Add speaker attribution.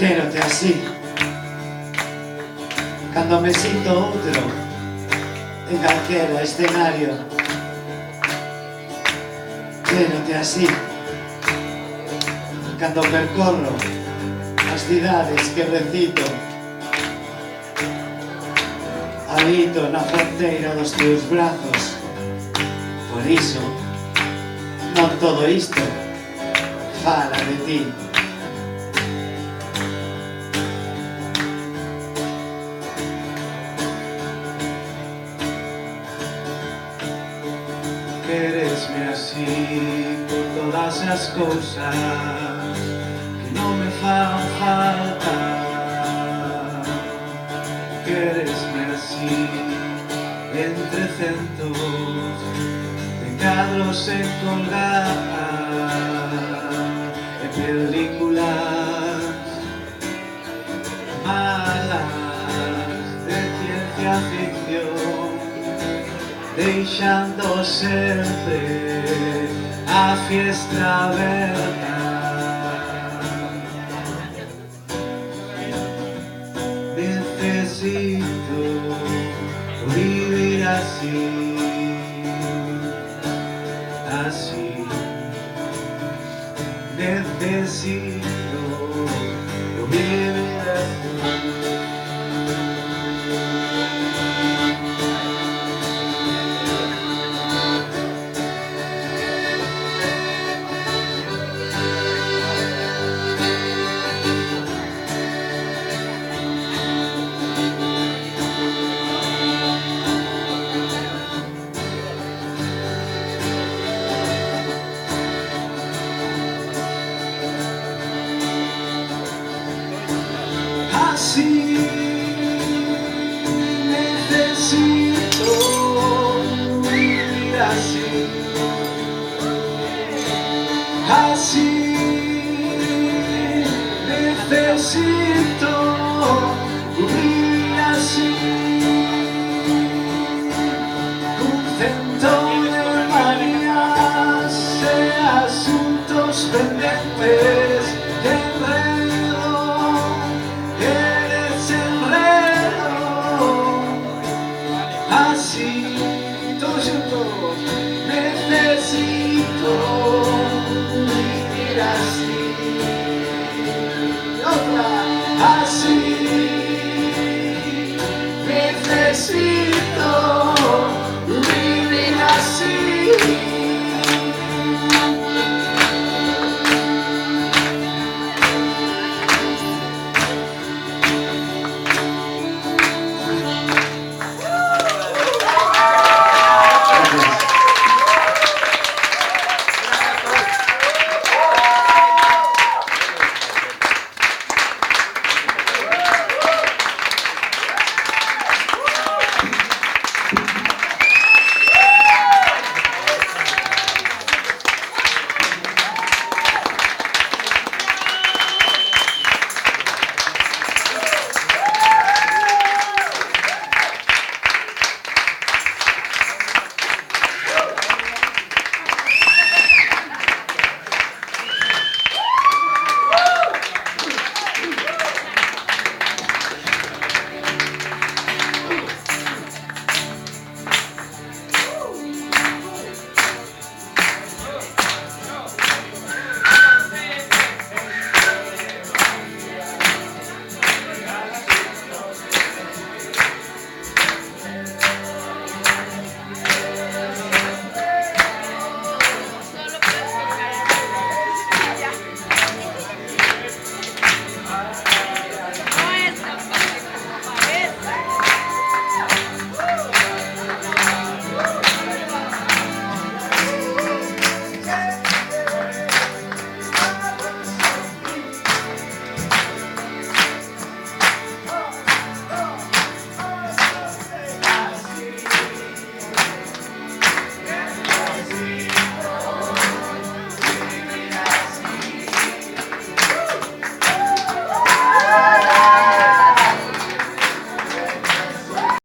Speaker 1: Quérote así. Cando me sinto outro en calquera escenario. Quérote así. Cando percorro as cidades que recito, habito na fronteira dos teus brazos. Por iso, non todo isto fala de ti.
Speaker 2: Queresme así por todas as cousas que non me fan falta. Queresme así entre centos de cadros en colgar e películas malas de ciencia ficción, deixando sempre a fiestra aberta. Necesito vivir así, así. Necesito vivir así. Así necesito vivir así, así necesito